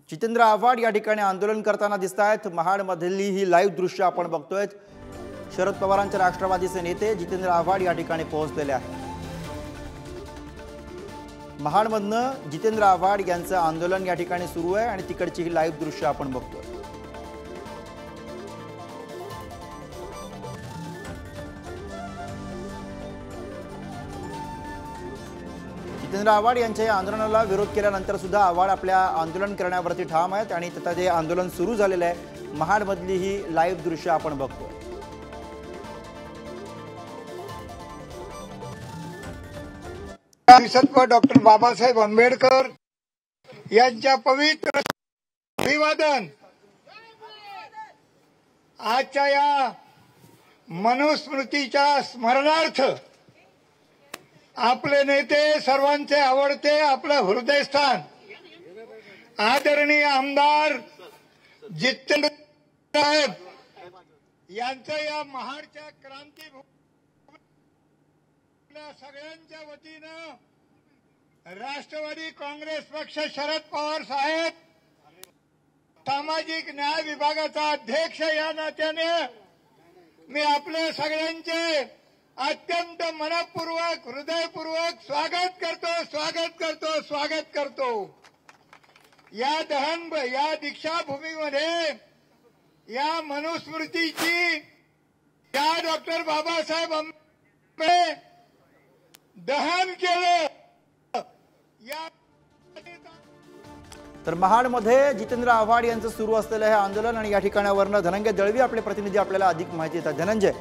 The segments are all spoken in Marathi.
जितेंद्र आव्हाड या ठिकाणी आंदोलन करताना दिसत आहेत। महाडमधली ही लाईव्ह दृश्य आपण बघतोय। शरद पवारांचे राष्ट्रवादीचे नेते जितेंद्र आव्हाड या ठिकाणी पोहोचलेले आहेत। महाडमधनं जितेंद्र आव्हाड यांचं आंदोलन या ठिकाणी सुरू आहे आणि तिकडची ही लाईव्ह दृश्य आपण बघतोय। जितेंद्र आव्हाड यांच्या या आंदोलनाला विरोध केल्यानंतर सुद्धा आव्हाड आपल्या आंदोलन करण्यावरती ठाम आहेत आणि त्यात जे आंदोलन सुरू झालेलं आहे। महाडमधली ही लाईव्ह दृश्य आपण बघतोय। डॉक्टर बाबासाहेब आंबेडकर यांच्या पवित्र अभिवादन आजच्या या मनुस्मृतीच्या स्मरणार्थ आपले नेते, सर्वांचे आवडते, आपलं हृदयस्थान आदरणीय आमदार जितेंद्र साहेब यांचं या महाडच्या क्रांतीभूमी सगळ्यांच्या वतीनं राष्ट्रवादी काँग्रेस पक्ष, शरद पवार साहेब, सामाजिक न्याय विभागाचा अध्यक्ष या नात्याने मी आपले सगळ्यांचे अत्यंत मनपूर्वक, हृदयपूर्वक स्वागत करतो। या दीक्षाभूमीमध्ये या मनुस्मृतीची या डॉक्टर बाबासाहेब आंबेडकर दहन केलं। या तर महाडमध्ये जितेंद्र आव्हाड यांचं सुरू असलेलं हे आंदोलन आणि या ठिकाणावरनं धनंजय दळवी आपले प्रतिनिधी आपल्याला अधिक माहिती देतात। धनंजय,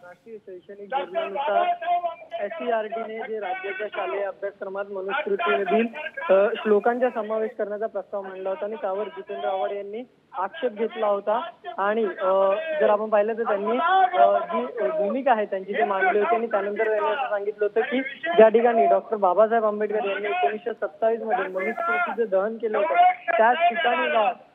राष्ट्रीय शैक्षणिक धोरणानुसार SCERT-ने जे राज्याच्या शालेय अभ्यासक्रमात मनुस्मृतीमधील श्लोकांचा समावेश करण्याचा प्रस्ताव मांडला होता आणि त्यावर जितेंद्र आव्हाड यांनी आक्षेप घेतला होता। आणि जर आपण पाहिलं तर त्यांनी जी भूमिका आहे त्यांची ते मांडली होती आणि त्यानंतर त्यांनी असं सांगितलं होतं की ज्या ठिकाणी डॉक्टर बाबासाहेब आंबेडकर यांनी 1927 मध्ये मनुस्मृतीचं दहन केलं होतं त्याच ठिकाणी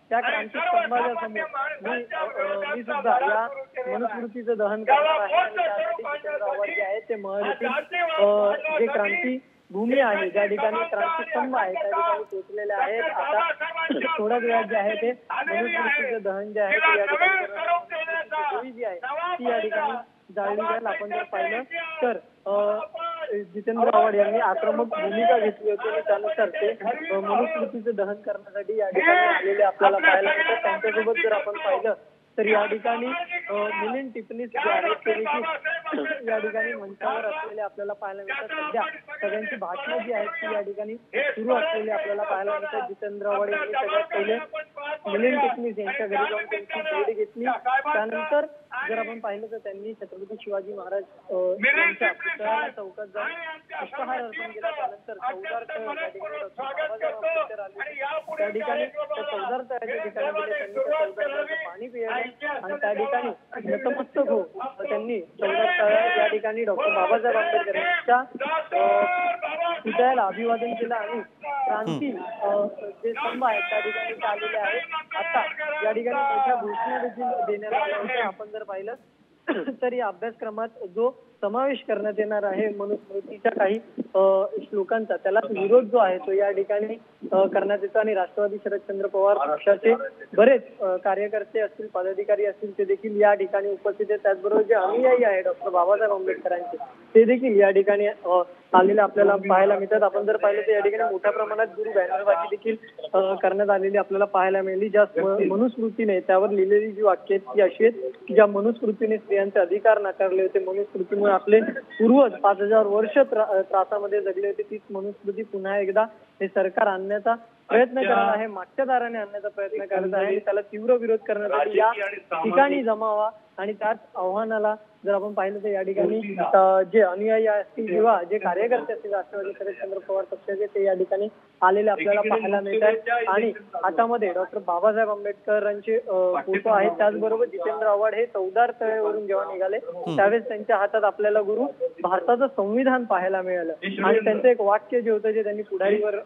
त्या क्रांती स्तंभाच्या समोर मी सुद्धा या मनुस्मृतीचं दहन करणार आहे आणि त्यासाठी जितेंद्र आव्हाड जे आहेत ते महत्त्वाची जे क्रांती भूमी आहे, ज्या ठिकाणी क्रांतीस्तंभ आहे त्या ठिकाणी पोहोचलेले आहेत। आता थोड्याच वेळात जे आहे ते मनुस्मृतीचं दहन जे आहे ते या ठिकाणी जी आहे ती या ठिकाणी जाळली जाईल। आपण जर पाहिलं तर जितेंद्र आव्हाड यांनी आक्रमक भूमिका घेतली होती आणि त्यानुसार ते मनुस्मृतीचं दहन करण्यासाठी या ठिकाणी आलेले आपल्याला पाहायला मिळतात। त्यांच्यासोबत जर आपण पाहिलं तर या ठिकाणी मिलिंद टिपणीस जे आहेत ते देखील या ठिकाणी मंचावर असलेले आपल्याला पाहायला मिळतात। सध्या सगळ्यांची भाषणं जी आहेत ती या ठिकाणी सुरू असलेली आपल्याला पाहायला मिळतात। जितेंद्र आव्हाड यांनी सगळ्यात पहिले मिलिंद टिपणीस यांच्या घरी जाऊन त्यांची भेट घेतली। त्यानंतर जर आपण पाहिलं तर त्यांनी छत्रपती शिवाजी महाराज यांच्या पुतळ्याला चौकात जाऊन पुष्पहार अर्पण केला। त्यानंतर चौदार तळ त्या ठिकाणी डॉक्टर बाबासाहेब आंबेडकर आले, त्या ठिकाणी चौदार तळ्याच्या ठिकाणी गेले, त्यांनी त्या चौदार तळ्याचं पाणी पिलं आणि त्या ठिकाणी नतमस्तक हो त्यांनी चौदार तळ्या या ठिकाणी डॉक्टर बाबासाहेब आंबेडकर यांच्या पुतळ्याला अभिवादन केलं आणि क्रांती जे स्तंभ आहेत त्या ठिकाणी आलेले आहेत। आता या ठिकाणी मोठ्या घोषणा देखील देण्यात आल्या होत्या। आपण जर पाहिलं तर या अभ्यासक्रमात जो समावेश करण्यात येणार आहे मनुस्मृतीच्या काही श्लोकांचा, त्याला विरोध जो आहे तो या ठिकाणी करण्यात येतो आणि राष्ट्रवादी शरदचंद्र पवार पक्षाचे बरेच कार्यकर्ते असतील, पदाधिकारी असतील ते देखील या ठिकाणी उपस्थित आहेत। त्याचबरोबर जे अनुयायी आहे डॉक्टर बाबासाहेब आंबेडकरांचे ते देखील या ठिकाणी आलेले आपल्याला पाहायला मिळतात। आपण जर पाहिलं तर या ठिकाणी मोठ्या प्रमाणात गुरु बॅनरबाजी देखील करण्यात आलेली आपल्याला पाहायला मिळाली। ज्या मनुस्मृतीने त्यावर लिहिलेली जी वाक्य आहेत ती अशी आहेत की ज्या मनुस्मृतीने स्त्रियांचे अधिकार नाकारले होते, मनुस्मृतीमुळे आपले पूर्वज 5000 वर्ष त्रासामध्ये जगले होते, तीच मनुस्मृती पुन्हा एकदा हे सरकार आणण्याचा प्रयत्न करत आहे, मागच्या दाराने आणण्याचा प्रयत्न करत आहे आणि त्याला तीव्र विरोध करण्यासाठी या ठिकाणी जमावा आणि त्याच आव्हानाला जर आपण पाहिलं तर या ठिकाणी जे अनुयायी असतील किंवा जे कार्यकर्ते असतील राष्ट्रवादी शरदचंद्र पवार पक्षाचे ते या ठिकाणी आलेले आपल्याला पाहायला मिळतात आणि हातामध्ये डॉक्टर बाबासाहेब आंबेडकरांचे फोटो आहेत। त्याचबरोबर जितेंद्र आव्हाड हे चौदार तळेवरून जेव्हा निघाले त्यावेळेस त्यांच्या हातात आपल्याला गुरु भारताचं संविधान पाहायला मिळालं आणि त्यांचं एक वाक्य जे होतं जे त्यांनी पुढारीवर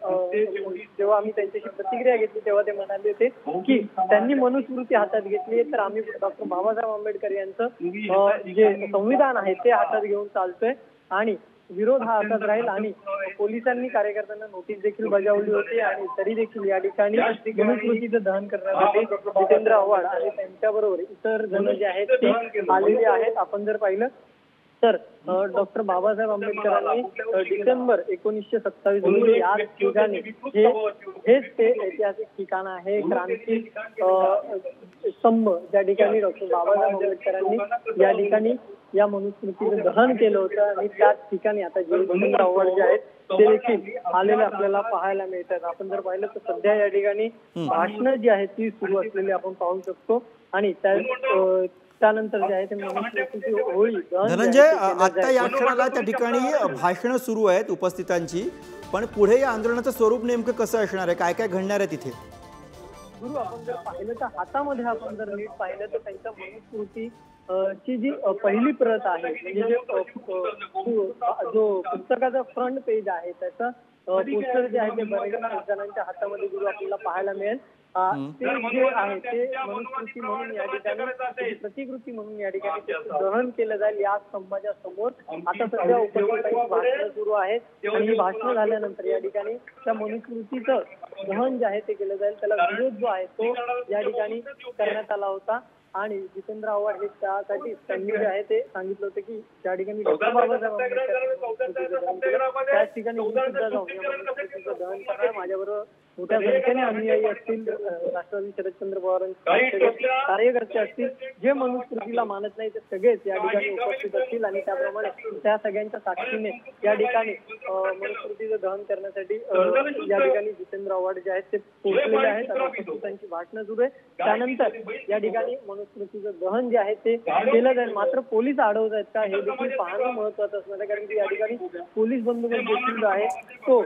जेव्हा आम्ही त्यांच्याशी प्रतिक्रिया घेतली तेव्हा ते म्हणाले होते की त्यांनी मनुस्मृती हातात घेतली तर आम्ही डॉक्टर बाबासाहेब आंबेडकर यांचं जे संविधान आहे ते हातात घेऊन चालतोय आणि विरोध हा असाच राहील आणि पोलिसांनी कार्यकर्त्यांना नोटीस देखील बजावली होती आणि तरी देखील या ठिकाणी मनुस्मृतीचं दहन करण्यासाठी जितेंद्र आव्हाड आणि त्यांच्याबरोबर इतर जण जे आहेत ते आलेले आहेत. आपण जर पाहिलं तर डॉक्टर बाबासाहेब आंबेडकरांनी डिसेंबर 1927 रोजी या ठिकाणी हेच ते ऐतिहासिक ठिकाण आहे, क्रांती स्तंभ, ज्या ठिकाणी डॉक्टर बाबासाहेब आंबेडकरांनी या ठिकाणी या मनुस्मृतीचं दहन केलं होतं आणि त्याच ठिकाणी आता जे जितेंद्र आव्हाड जे आहेत ते देखील आलेले आपल्याला पाहायला मिळतात. आपण जर पाहिलं तर सध्या या ठिकाणी भाषणं जी आहेत ती सुरू असलेली आपण पाहू शकतो आणि त्यानंतर जे आहे ते मनुस्मृतीची होळी. धनंजय, आता या क्षणाला त्या ठिकाणी भाषणं सुरू आहेत उपस्थितांची, पण पुढे या आंदोलनाचं स्वरूप नेमकं कसं असणार आहे, काय काय घडणार आहे तिथे? गुरु, आपण जर पाहिलं तर हातामध्ये आपण जर नीट पाहिलं तर त्यांच्या मनुस्मृती ची जी पहिली प्रत आहे, म्हणजे जो पुस्तकाचा फ्रंट पेज आहे त्याचं पोस्टर जे आहे ते बऱ्याच जणांच्या हातामध्ये गुरु आपल्याला पाहायला मिळेल. ते जे आहे ते मनुस्मृती म्हणून या ठिकाणी प्रतिकृती म्हणून या ठिकाणी दहन केलं जाईल या स्तंभाच्या समोर. आता सध्या उपस्थितांची भाषणं सुरू आहेत आणि ही भाषणं झाल्यानंतर या ठिकाणी त्या मनुस्मृतीचं दहन जे आहे ते केलं जाईल. त्याला विरोध जो आहे तो या ठिकाणी करण्यात आला होता आणि जितेंद्र आव्हाड हे त्यासाठी त्यांनी जे आहे ते सांगितलं होतं की त्या ठिकाणी डॉक्टर बाबासाहेब आंबेडकर त्याच ठिकाणी सुद्धा जाऊन या मनुस्मृतीचं दहन करणार. माझ्याबरोबर मोठ्या संख्येने अनुयायी असतील, राष्ट्रवादी शरदचंद्र पवारांचे कार्यकर्ते असतील, जे मनुस्मृतीला मानत नाही ते सगळेच या ठिकाणी उपस्थित असतील आणि त्याप्रमाणे त्या सगळ्यांच्या साक्षीने या ठिकाणी मनुस्मृतीचं दहन करण्यासाठी या ठिकाणी जितेंद्र आव्हाड जे आहेत ते पोहोचलेले आहेत आणि उपस्थितांची भाषणं सुरू आहे. त्यानंतर या ठिकाणी मनुस्मृतीचं दहन जे आहे ते केलं जाईल. मात्र पोलीस अडवत आहेत का हे देखील पाहणं महत्वाचं असणार आहे, कारण की या ठिकाणी पोलीस बंदोबस्त देखील जो आहे तो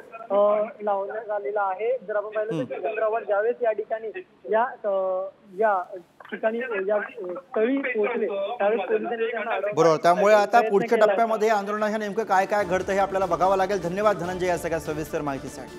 लावण्यात आलेला आहे. जर आपण पाहिलं तर जितेंद्र आव्हाड ज्यावेळेस या ठिकाणी या ठिकाणी या स्थळी पोहोचले त्यावेळेस पोलिसांनी त्यांना अडवलं. बरोबर, त्यामुळे आता पुढच्या टप्प्यामध्ये आंदोलनाच्या नेमकं काय काय घडतं हे आपल्याला बघावं लागेल. धन्यवाद धनंजय या सगळ्या सविस्तर माहितीसाठी.